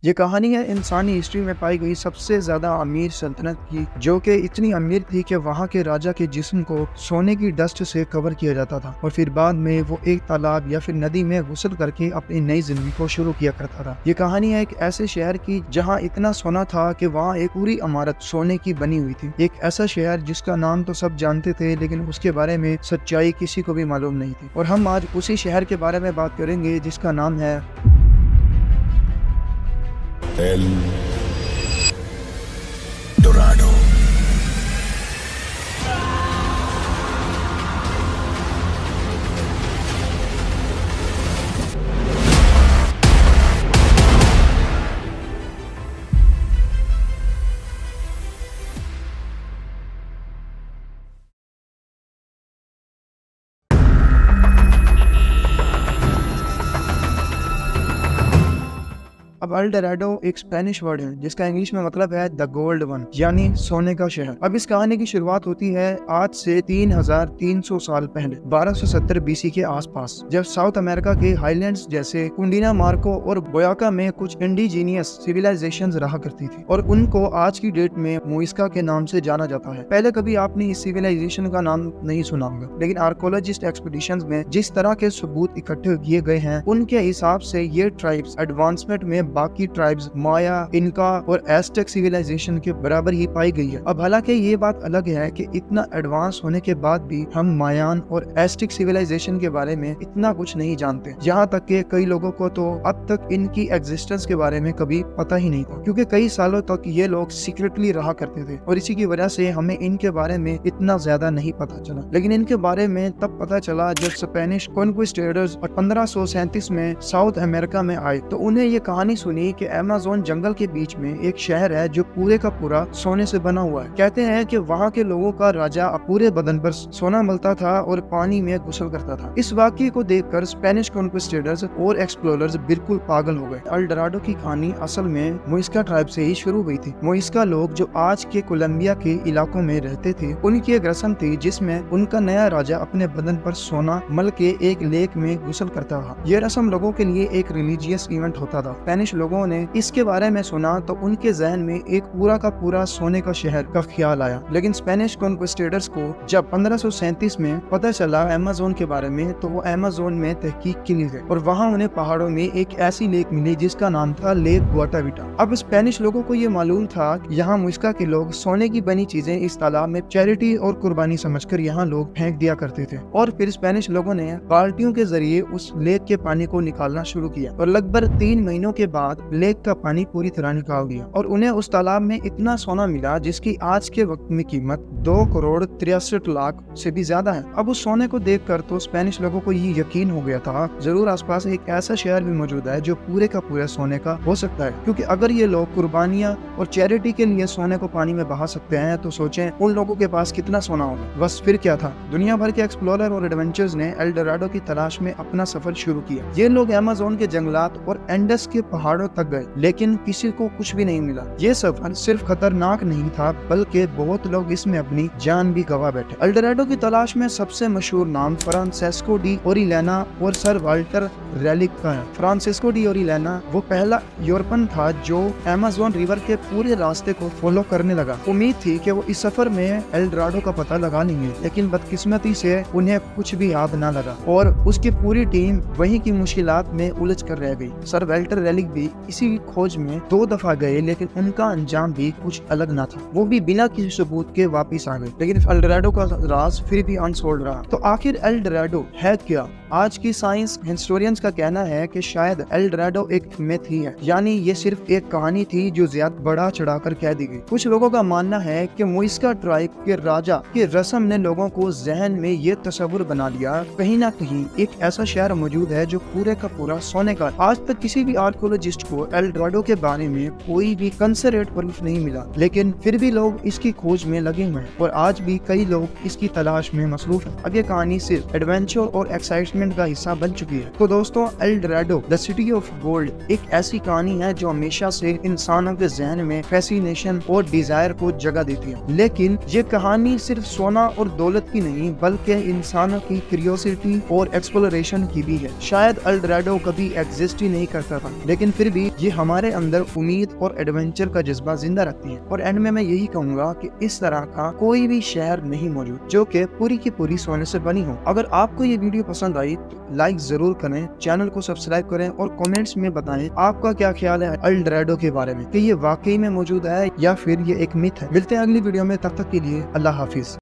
ये कहानी है इंसानी हिस्ट्री में पाई गई सबसे ज्यादा अमीर सल्तनत की, जो कि इतनी अमीर थी कि वहाँ के राजा के जिस्म को सोने की डस्ट से कवर किया जाता था और फिर बाद में वो एक तालाब या फिर नदी में गुस्ल करके अपनी नई जिंदगी को शुरू किया करता था। ये कहानी है एक ऐसे शहर की जहाँ इतना सोना था कि वहाँ एक पूरी इमारत सोने की बनी हुई थी। एक ऐसा शहर जिसका नाम तो सब जानते थे, लेकिन उसके बारे में सच्चाई किसी को भी मालूम नहीं थी। और हम आज उसी शहर के बारे में बात करेंगे जिसका नाम है El Dorado. अब एल डोराडो एक स्पेनिश वर्ड है जिसका इंग्लिश में मतलब है द गोल्ड वन, यानी सोने का शहर। अब इस कहानी की शुरुआत होती है आज से 3300 साल पहले 1270 बीसी के आसपास, जब साउथ अमेरिका के हाईलैंड्स जैसे कुंडिना मार्को और बोयाका में कुछ इंडिजीनियस सिविलाइजेशंस रहा करती थी और उनको आज की डेट में मुइस्का के नाम से जाना जाता है। पहले कभी आपने इस सिविलाइजेशन का नाम नहीं सुना होगा, लेकिन आर्कोलॉजिस्ट एक्सपीडिशंस में जिस तरह के सबूत इकट्ठे किए गए हैं उनके हिसाब से ये ट्राइब्स एडवांसमेंट में बाकी ट्राइब्स माया, इनका और एस्टेक सिविलाइजेशन के बराबर ही पाई गई है। अब हालांकि ये बात अलग है कि इतना एडवांस होने के बाद भी हम मायान और एस्टेक सिविलाइजेशन के बारे में इतना कुछ नहीं जानते। यहाँ तक कि कई लोगों को तो अब तक इनकी एग्जिस्टेंस के बारे में कभी पता ही नहीं था, क्योंकि कई सालों तक ये लोग सीक्रेटली रहा करते थे और इसी की वजह से हमें इनके बारे में इतना ज्यादा नहीं पता चला। लेकिन इनके बारे में तब पता चला जब स्पेनिश कॉन्क्विस्टेडर्स 1537 में साउथ अमेरिका में आए, तो उन्हें ये कहानी सुनी कि अमेज़न जंगल के बीच में एक शहर है जो पूरे का पूरा सोने से बना हुआ है। कहते हैं कि वहाँ के लोगों का राजा पूरे बदन पर सोना मलता था और पानी में गुस्ल करता था। इस वाकये को देखकर स्पेनिश कॉन्क्विस्टेडर्स और एक्सप्लोरर्स बिल्कुल पागल हो गए। एल डोराडो की कहानी असल में मुइस्का ट्राइब से ही शुरू हुई थी। मुइस्का लोग जो आज के कोलंबिया के इलाकों में रहते थे, उनकी एक रस्म थी जिसमें उनका नया राजा अपने बदन पर सोना मल के एक लेक में गुस्ल करता था। यह रस्म लोगों के लिए एक रिलीजियस इवेंट होता था। स्पेनिश लोगों ने इसके बारे में सुना तो उनके जहन में एक पूरा का पूरा सोने का शहर का ख्याल आया। लेकिन स्पेनिश कॉन्क्विस्टेडर्स को जब 1537 में पता चला अमेज़न के बारे में, तो वो अमेज़न में तहकीक के लिए गए और वहाँ उन्हें पहाड़ों में एक ऐसी लेक मिली जिसका नाम था लेक गुआटाविटा। अब स्पेनिश लोगों को ये मालूम था कि यहाँ मुइस्का के लोग सोने की बनी चीजें इस तालाब में चैरिटी और कुर्बानी समझकर यहाँ लोग फेंक दिया करते थे और फिर स्पेनिश लोगों ने बाल्टियों के जरिए उस लेक के पानी को निकालना शुरू किया और लगभग 3 महीनों के बाद लेक का पानी पूरी तरह निकाल दिया और उन्हें उस तालाब में इतना सोना मिला जिसकी आज के वक्त में कीमत 2,63,00,000 से भी ज्यादा है। अब उस सोने को देखकर तो स्पेनिश लोगों को ये यकीन हो गया था जरूर आसपास एक ऐसा शहर भी मौजूद है जो पूरे का पूरा सोने का हो सकता है, क्योंकि अगर ये लोग कुर्बानियां और चैरिटी के लिए सोने को पानी में बहा सकते हैं तो सोचें उन लोगों के पास कितना सोना होगा। बस फिर क्या था, दुनिया भर के एक्सप्लोरर और एडवेंचर्स ने एल डोराडो की तलाश में अपना सफर शुरू किया। ये लोग अमेज़न के जंगलात और एंडस के पहाड़ों तक गए, लेकिन किसी को कुछ भी नहीं मिला। ये सफर सिर्फ खतरनाक नहीं था बल्कि बहुत लोग इसमें अपनी जान भी गवा बैठे। एल डोराडो की तलाश में सबसे मशहूर नाम फ्रांसेस्को डी ओरिलेना और सर वाल्टर रैले का है। फ्रांसेस्को डी ओरिलेना वो पहला यूरोपन था जो अमेज़न रिवर के पूरे रास्ते को फॉलो करने लगा। उम्मीद थी कि वो इस सफर में एल डोराडो का पता लगा लेंगे, लेकिन बदकिस्मती से उन्हें कुछ भी याद न लगा और उसकी पूरी टीम वहीं की मुश्किलात में उलझ कर रह गई। सर वाल्टर रैले भी इसी खोज में 2 दफा गए, लेकिन उनका अंजाम भी कुछ अलग ना था। वो भी बिना किसी सबूत के वापस आ गए, लेकिन एल डोराडो का राज फिर भी अनसोल्ड रहा। तो आखिर एल डोराडो है क्या? आज की साइंस हिस्टोरियंस का कहना है कि शायद एल डोराडो एक मिथ ही है, यानी ये सिर्फ एक कहानी थी जो ज्यादा बढ़ा चढ़ाकर कह दी गई। कुछ लोगों का मानना है कि मुइस्का ट्राइब के राजा की रस्म ने लोगों को जहन में ये तस्वुर बना लिया कहीं ना कहीं एक ऐसा शहर मौजूद है जो पूरे का पूरा सोने का। आज तक किसी भी आर्कोलॉजिस्ट को एल डोराडो के बारे में कोई भी कंसर्ट प्रूफ नहीं मिला, लेकिन फिर भी लोग इसकी खोज में लगे हुए हैं और आज भी कई लोग इसकी तलाश में मसरूफ हैं। अब ये कहानी सिर्फ एडवेंचर और एक्साइटमेंट का हिस्सा बन चुकी है। तो दोस्तों, L Dorado the city of gold एक ऐसी कहानी है जो हमेशा से इंसानों के जहन में फैसिनेशन और डिजायर को जगह देती है। लेकिन ये कहानी सिर्फ सोना और दौलत की नहीं बल्कि इंसानों की क्यूरियोसिटी और एक्सप्लोरेशन की भी है। शायद एल डोराडो कभी एग्जिस्ट ही नहीं करता था, लेकिन फिर भी ये हमारे अंदर उम्मीद और एडवेंचर का जज्बा जिंदा रखती है। और एंड में मैं यही कहूंगा कि इस तरह का कोई भी शहर नहीं मौजूद जो कि पूरी की पूरी सोने से बनी हो। अगर आपको ये वीडियो पसंद आई तो लाइक जरूर करें, चैनल को सब्सक्राइब करें और कमेंट्स में बताएं आपका क्या ख्याल है एल डोराडो के बारे में, कि ये वाकई में मौजूद है या फिर ये एक मिथ है। मिलते हैं अगली वीडियो में, तब तक के लिए अल्लाह हाफिज।